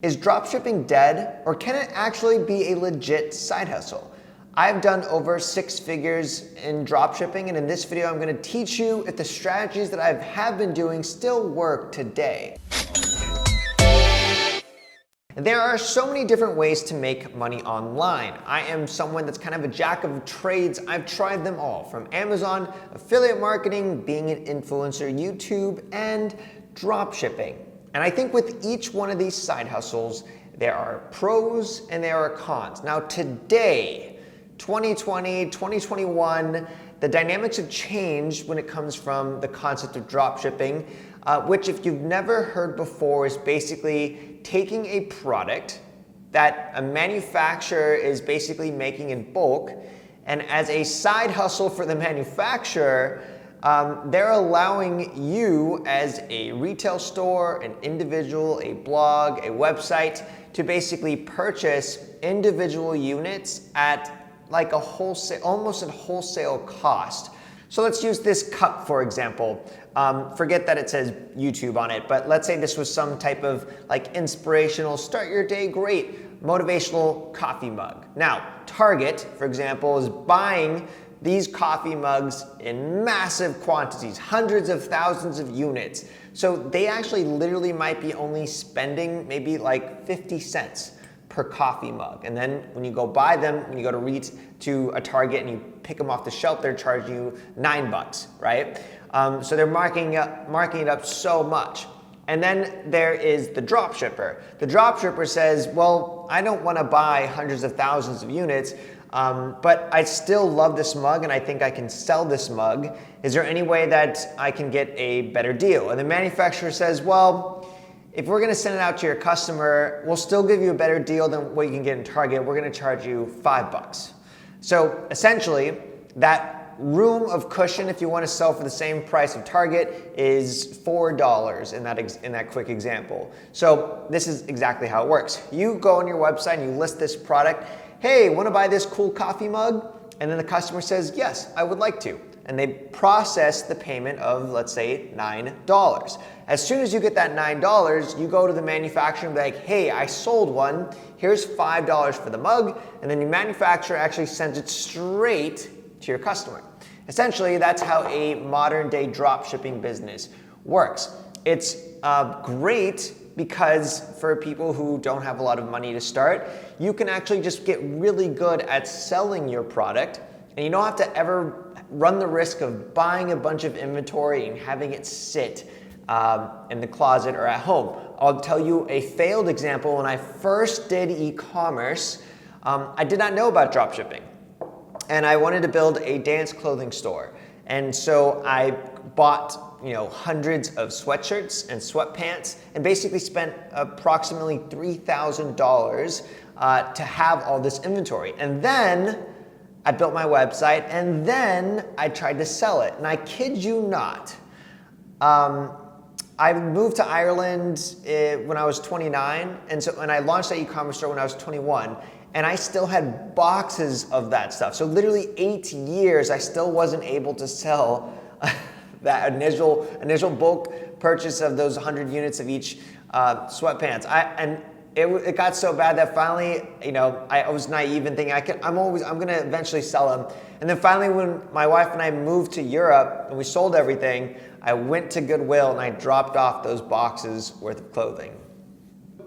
Is dropshipping dead, or can it actually be a legit side hustle? I've done over 6 figures in dropshipping, and in this video I'm going to teach you if the strategies that I have been doing still work today. There are so many different ways to make money online. I am someone that's kind of a jack of trades. I've tried them all, from Amazon, affiliate marketing, being an influencer, YouTube, and dropshipping. And I think with each one of these side hustles, there are pros and there are cons. Now today, 2020, 2021, the dynamics have changed when it comes from the concept of dropshipping, which if you've never heard before is basically taking a product that a manufacturer is basically making in bulk, and as a side hustle for the manufacturer, they're allowing you as a retail store, an individual, a blog, a website to basically purchase individual units at like a wholesale, almost a wholesale cost. So let's use this cup, for example. Forget that it says YouTube on it, but let's say this was some type of like inspirational, start your day great, motivational coffee mug. Now, Target, for example, is buying these coffee mugs in massive quantities, hundreds of thousands of units. So they actually literally might be only spending maybe like 50 cents per coffee mug. And then when you go buy them, when you go to a Target and you pick them off the shelf, they're charging you $9, right? So they're marking it up so much. And then there is the dropshipper. The dropshipper says, well, I don't want to buy hundreds of thousands of units, but I still love this mug and I think I can sell this mug. Is there any way that I can get a better deal? And the manufacturer says, well, if we're going to send it out to your customer, we'll still give you a better deal than what you can get in Target. We're going to charge you $5. So essentially, that room of cushion, if you want to sell for the same price of Target, is $4 in that quick example. So this is exactly how it works. You go on your website and you list this product. Hey, want to buy this cool coffee mug? And then the customer says, yes, I would like to. And they process the payment of, let's say, $9. As soon as you get that $9, you go to the manufacturer and be like, hey, I sold one. Here's $5 for the mug. And then the manufacturer actually sends it straight to your customer. Essentially, that's how a modern day dropshipping business works. It's great because for people who don't have a lot of money to start, you can actually just get really good at selling your product, and you don't have to ever run the risk of buying a bunch of inventory and having it sit in the closet or at home. I'll tell you a failed example. When I first did e-commerce, I did not know about dropshipping, and I wanted to build a dance clothing store. And so I bought hundreds of sweatshirts and sweatpants and basically spent approximately $3,000 to have all this inventory. And then I built my website and then I tried to sell it. And I kid you not, I moved to Ireland when I was 29, and I launched that e-commerce store when I was 21. And I still had boxes of that stuff. So literally 8 years, I still wasn't able to sell that initial bulk purchase of those 100 units of each sweatpants. It got so bad that finally, I was naive and thinking I'm gonna eventually sell them. And then finally, when my wife and I moved to Europe and we sold everything, I went to Goodwill and I dropped off those boxes worth of clothing.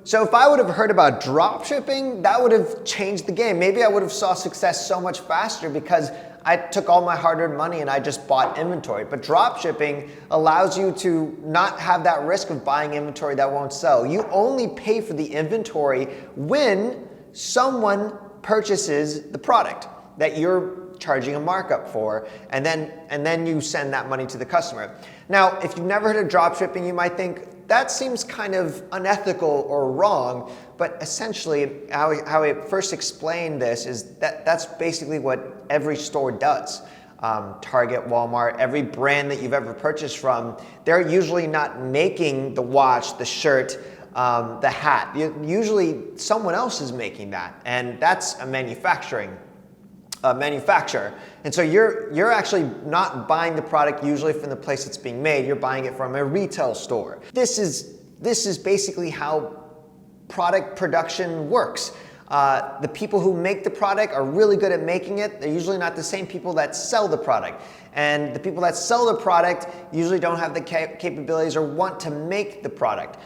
So if I would have heard about dropshipping, that would have changed the game. Maybe I would have saw success so much faster because I took all my hard-earned money and I just bought inventory. But dropshipping allows you to not have that risk of buying inventory that won't sell. You only pay for the inventory when someone purchases the product that you're charging a markup for, and then you send that money to the customer. Now, if you've never heard of dropshipping, you might think, that seems kind of unethical or wrong, but essentially how I first explained this is that's basically what every store does. Target, Walmart, every brand that you've ever purchased from, they're usually not making the watch, the shirt, the hat. Usually someone else is making that, and that's a manufacturer. And so you're actually not buying the product usually from the place it's being made, you're buying it from a retail store. This is basically how product production works. The people who make the product are really good at making it. They're usually not the same people that sell the product. And the people that sell the product usually don't have the capabilities or want to make the product.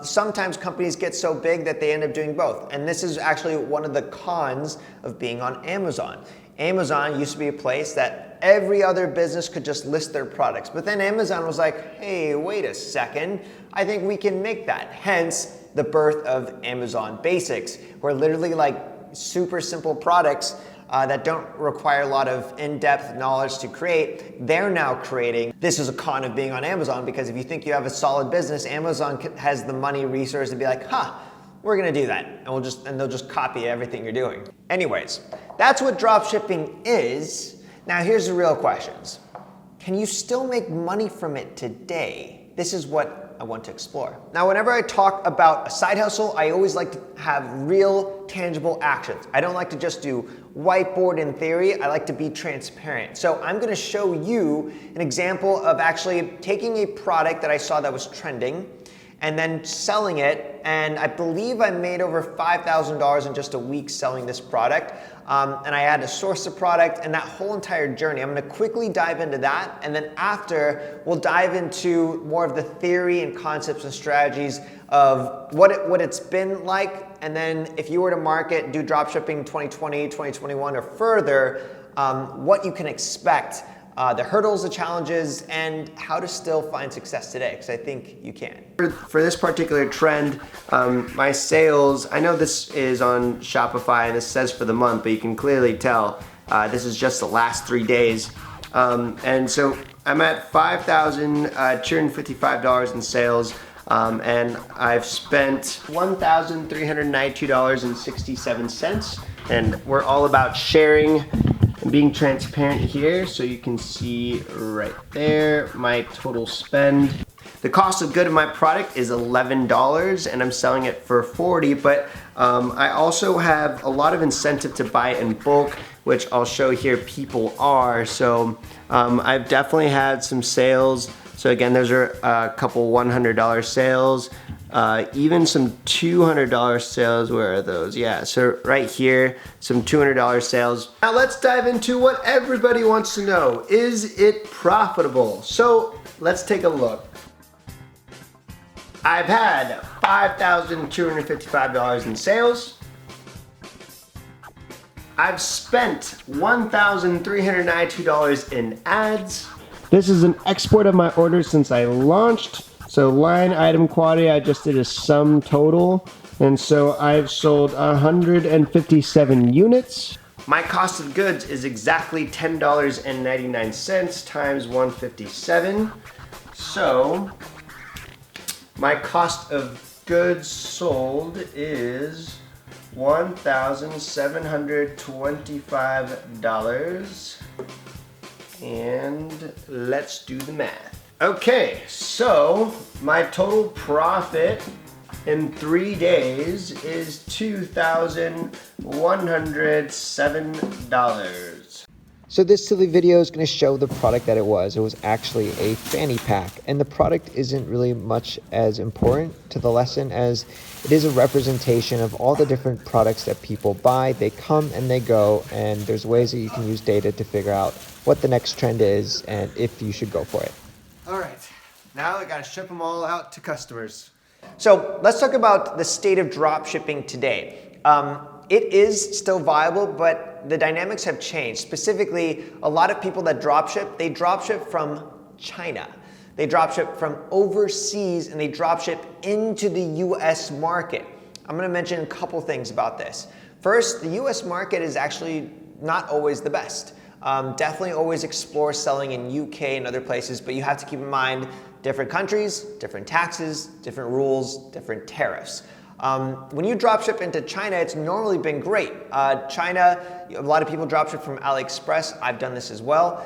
Sometimes companies get so big that they end up doing both. And this is actually one of the cons of being on Amazon. Amazon used to be a place that every other business could just list their products. But then Amazon was like, hey, wait a second, I think we can make that. Hence, the birth of Amazon Basics, where literally like super simple products that don't require a lot of in-depth knowledge to create, they're now creating. This is a con of being on Amazon, because if you think you have a solid business, Amazon has the money, resource to be like, we're gonna do that, and they'll just copy everything you're doing. Anyways, that's what dropshipping is. Now here's the real questions. Can you still make money from it today? This is what I want to explore. Now, whenever I talk about a side hustle, I always like to have real, tangible actions. I don't like to just do whiteboard in theory. I like to be transparent. So I'm gonna show you an example of actually taking a product that I saw that was trending and then selling it, and I believe I made over $5,000 in just a week selling this product. And I had to source the product and that whole entire journey. I'm gonna quickly dive into that, and then after, we'll dive into more of the theory and concepts and strategies of what it's been like, and then if you were to market, do dropshipping 2020, 2021 or further, what you can expect, the hurdles, the challenges, and how to still find success today, because I think you can. For this particular trend, my sales, I know this is on Shopify and this says for the month, but you can clearly tell this is just the last 3 days. And so I'm at $5,255 in sales, and I've spent $1,392.67, and we're all about sharing and being transparent here, so you can see right there my total spend. The cost of good of my product is $11 and I'm selling it for $40, but I also have a lot of incentive to buy in bulk, which I'll show here people are. So I've definitely had some sales. So again, those are a couple $100 sales, even some $200 sales. Where are those? Yeah, so right here, some $200 sales. Now let's dive into what everybody wants to know. Is it profitable? So let's take a look. I've had $5,255 in sales. I've spent $1,392 in ads. This is an export of my orders since I launched. So line item quantity, I just did a sum total. And so I've sold 157 units. My cost of goods is exactly $10.99 times 157. So my cost of goods sold is $1,725. And let's do the math. Okay, so my total profit in 3 days is $2,107. So this silly video is going to show the product that it was. It was actually a fanny pack, and the product isn't really much as important to the lesson as it is a representation of all the different products that people buy. They come and they go, and there's ways that you can use data to figure out what the next trend is and if you should go for it. All right, now I gotta ship them all out to customers. So let's talk about the state of drop shipping today. It is still viable, but the dynamics have changed. Specifically, a lot of people that drop ship, they drop ship from China. They drop ship from overseas and they drop ship into the US market. I'm gonna mention a couple things about this. First, the US market is actually not always the best. Definitely always explore selling in UK and other places, but you have to keep in mind different countries, different taxes, different rules, different tariffs. When you dropship into China, it's normally been great. China, a lot of people dropship from AliExpress. I've done this as well.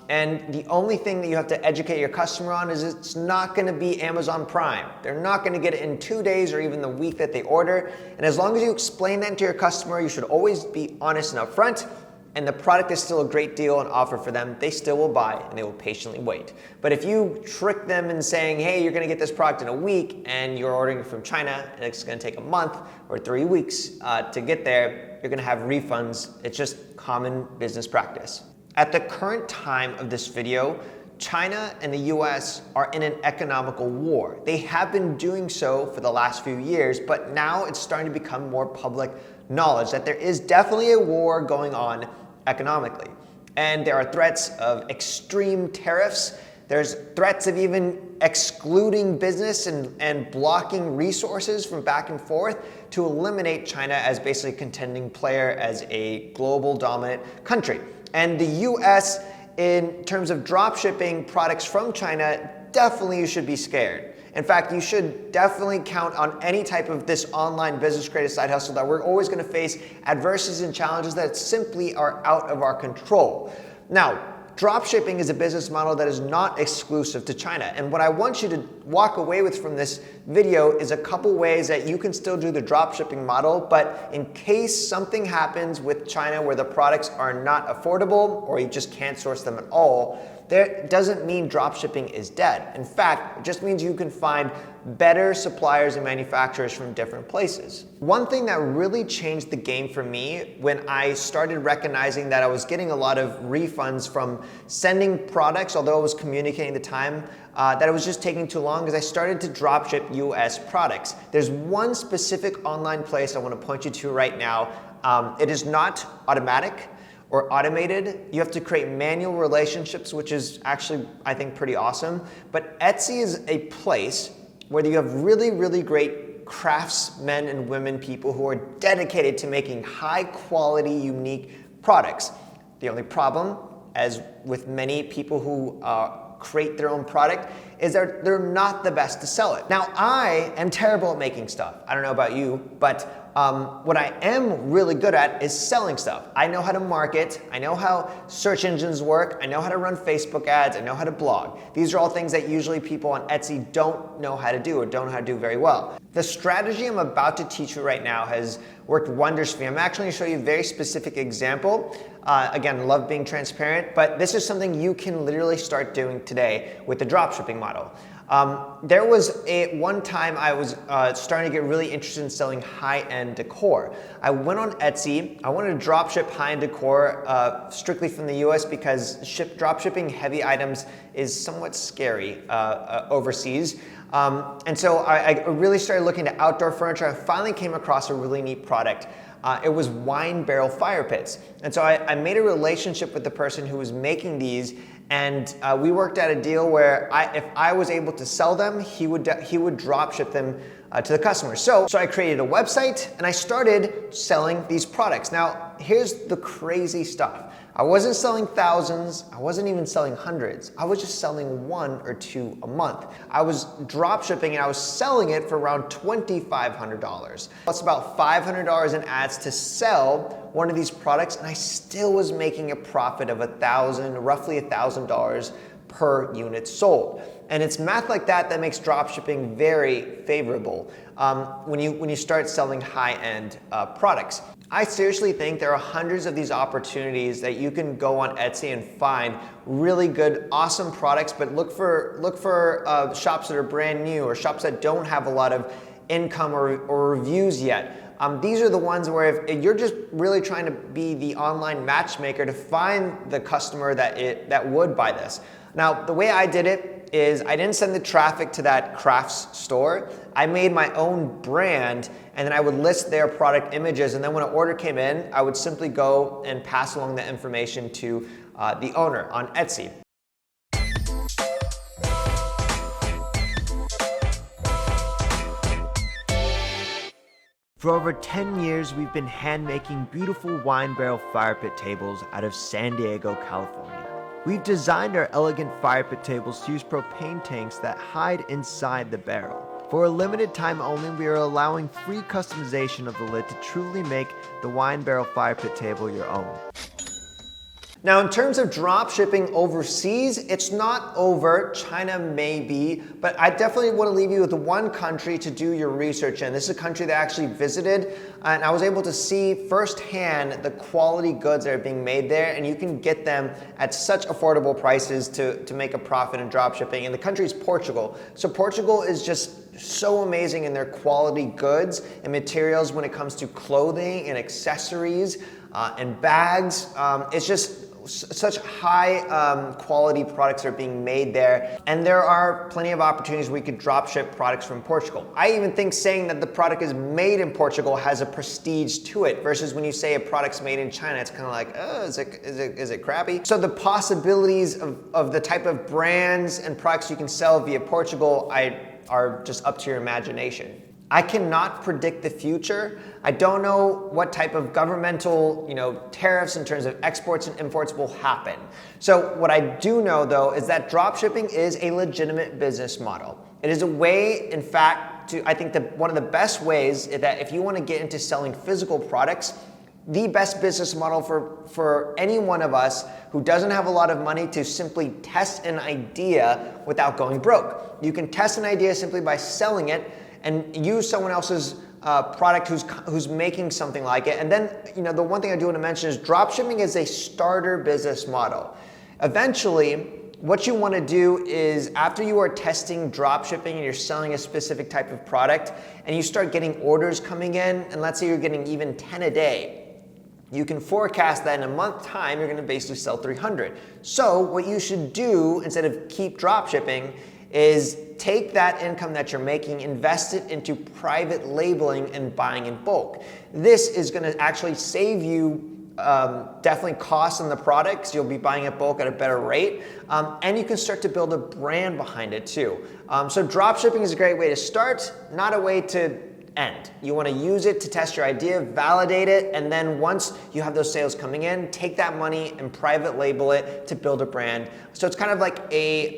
And the only thing that you have to educate your customer on is it's not gonna be Amazon Prime. They're not gonna get it in 2 days or even the week that they order. And as long as you explain that to your customer, you should always be honest and upfront. and the product is still a great deal and offer for them, they still will buy and they will patiently wait. But if you trick them in saying, hey, you're gonna get this product in a week and you're ordering it from China and it's gonna take a month or 3 weeks to get there, you're gonna have refunds. It's just common business practice. At the current time of this video, China and the US are in an economical war. They have been doing so for the last few years, but now it's starting to become more public knowledge that there is definitely a war going on economically. And there are threats of extreme tariffs. There's threats of even excluding business and blocking resources from back and forth to eliminate China as basically a contending player as a global dominant country. And the US, in terms of drop shipping products from China, definitely you should be scared. In fact, you should definitely count on any type of this online business creative side hustle that we're always gonna face adversities and challenges that simply are out of our control. Now, dropshipping is a business model that is not exclusive to China. And what I want you to walk away with from this video is a couple ways that you can still do the dropshipping model, but in case something happens with China where the products are not affordable or you just can't source them at all, that doesn't mean dropshipping is dead. In fact, it just means you can find better suppliers and manufacturers from different places. One thing that really changed the game for me when I started recognizing that I was getting a lot of refunds from sending products, although I was communicating the time, that it was just taking too long, is I started to dropship US products. There's one specific online place I want to point you to right now. It is not automatic or automated. You have to create manual relationships, which is actually, I think, pretty awesome. But Etsy is a place where you have really, really great craftsmen and women, people who are dedicated to making high quality, unique products. The only problem, as with many people who create their own product, is they're not the best to sell it. Now, I am terrible at making stuff. I don't know about you, but what I am really good at is selling stuff. I know how to market, I know how search engines work, I know how to run Facebook ads, I know how to blog. These are all things that usually people on Etsy don't know how to do or don't know how to do very well. The strategy I'm about to teach you right now has worked wonders for me. I'm actually going to show you a very specific example. Again, I love being transparent, but this is something you can literally start doing today with the dropshipping model. There was one time I was starting to get really interested in selling high-end decor. I went on Etsy. I wanted to dropship high-end decor strictly from the US because dropshipping heavy items is somewhat scary overseas. And so I really started looking at outdoor furniture. I finally came across a really neat product. It was wine barrel fire pits. And so I made a relationship with the person who was making these, and we worked out a deal where if I was able to sell them, he would drop ship them to the customers. So I created a website and I started selling these products. Now, here's the crazy stuff. I wasn't selling thousands, I wasn't even selling hundreds. I was just selling 1 or 2 a month. I was drop shipping and I was selling it for around $2,500. That's about $500 in ads to sell one of these products, and I still was making a profit of roughly $1,000 per unit sold. And it's math like that that makes dropshipping very favorable when you start selling high-end products. I seriously think there are hundreds of these opportunities that you can go on Etsy and find really good, awesome products, but look for shops that are brand new or shops that don't have a lot of income or reviews yet. These are the ones where if you're just really trying to be the online matchmaker to find the customer that would buy this. Now, the way I did it is I didn't send the traffic to that crafts store. I made my own brand, and then I would list their product images, and then when an order came in, I would simply go and pass along the information to the owner on Etsy. For over 10 years, we've been hand-making beautiful wine barrel fire pit tables out of San Diego, California. We've designed our elegant fire pit tables to use propane tanks that hide inside the barrel. For a limited time only, we are allowing free customization of the lid to truly make the wine barrel fire pit table your own. Now, in terms of drop shipping overseas, it's not over. China may be, but I definitely want to leave you with one country to do your research in. This is a country that I actually visited, and I was able to see firsthand the quality goods that are being made there, and you can get them at such affordable prices to make a profit in drop shipping. And the country is Portugal. So Portugal is just so amazing in their quality goods and materials when it comes to clothing and accessories and bags. It's just such high quality products are being made there, and there are plenty of opportunities where you could drop ship products from Portugal. I even think saying that the product is made in Portugal has a prestige to it, versus when you say a product's made in China, it's kind of like, oh, is it crappy? So the possibilities of the type of brands and products you can sell via Portugal are just up to your imagination. I cannot predict the future. I don't know what type of governmental, tariffs in terms of exports and imports will happen. So what I do know though is that dropshipping is a legitimate business model. It is a way, in fact, I think that one of the best ways is that if you want to get into selling physical products, the best business model for any one of us who doesn't have a lot of money to simply test an idea without going broke. You can test an idea simply by selling it and use someone else's product who's making something like it. And then, the one thing I do want to mention is dropshipping is a starter business model. Eventually, what you want to do is, after you are testing dropshipping and you're selling a specific type of product and you start getting orders coming in, and let's say you're getting even 10 a day, you can forecast that in a month's time, you're going to basically sell 300. So what you should do instead of keep dropshipping is take that income that you're making, invest it into private labeling and buying in bulk. This is going to actually save you definitely costs on the product, because you'll be buying in bulk at a better rate, and you can start to build a brand behind it too. So dropshipping is a great way to start, not a way to end. You want to use it to test your idea, validate it, and then once you have those sales coming in, take that money and private label it to build a brand. So it's kind of like a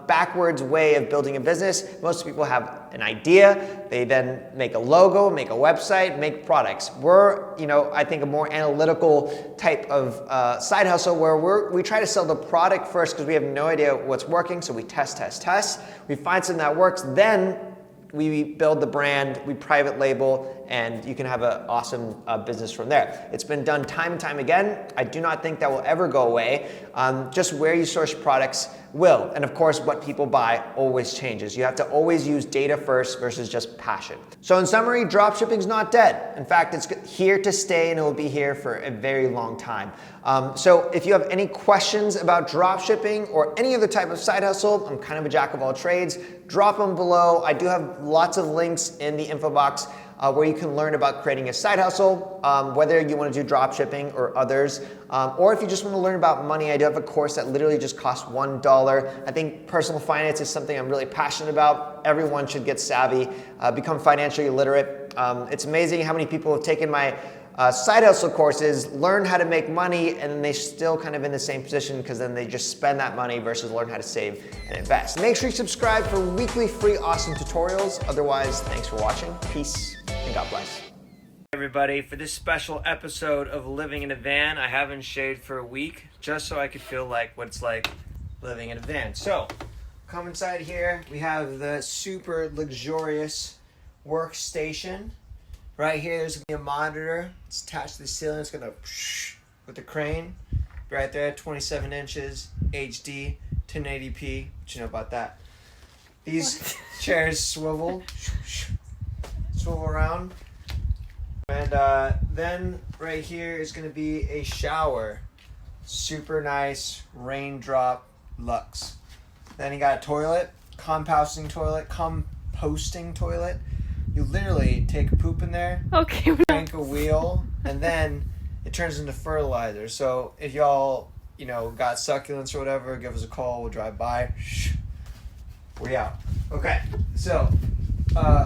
backwards way of building a business. Most people have an idea, they then make a logo, make a website, make products. We're, I think a more analytical type of side hustle where we try to sell the product first because we have no idea what's working, so we test. We find something that works, then we build the brand, we private label, and you can have an awesome business from there. It's been done time and time again. I do not think that will ever go away. Just where you source products will. And of course, what people buy always changes. You have to always use data first versus just passion. So in summary, dropshipping is not dead. In fact, it's here to stay, and it will be here for a very long time. So if you have any questions about dropshipping or any other type of side hustle, I'm kind of a jack of all trades, drop them below. I do have lots of links in the info box where you can learn about creating a side hustle, whether you want to do dropshipping or others, or if you just want to learn about money. I do have a course that literally just costs $1. I think personal finance is something I'm really passionate about. Everyone should get savvy, become financially literate. It's amazing how many people have taken my side hustle courses, learn how to make money, and then they still kind of in the same position because then they just spend that money versus learn how to save and invest. Make sure you subscribe for weekly free awesome tutorials. Otherwise, thanks for watching. Peace and God bless. Hey everybody, for this special episode of Living in a Van, I haven't shaved for a week just so I could feel like what it's like living in a van. So, come inside here. We have the super luxurious workstation. Right here, there's going to be a monitor. It's attached to the ceiling. It's going to, with the crane, right there, 27 inches, HD, 1080p. What you know about that? These chairs swivel around. And then right here is going to be a shower. Super nice raindrop luxe. Then you got a toilet, composting toilet. You literally take a poop in there, crank a wheel, and then it turns into fertilizer. So if y'all, got succulents or whatever, give us a call. We'll drive by. We out. Okay, so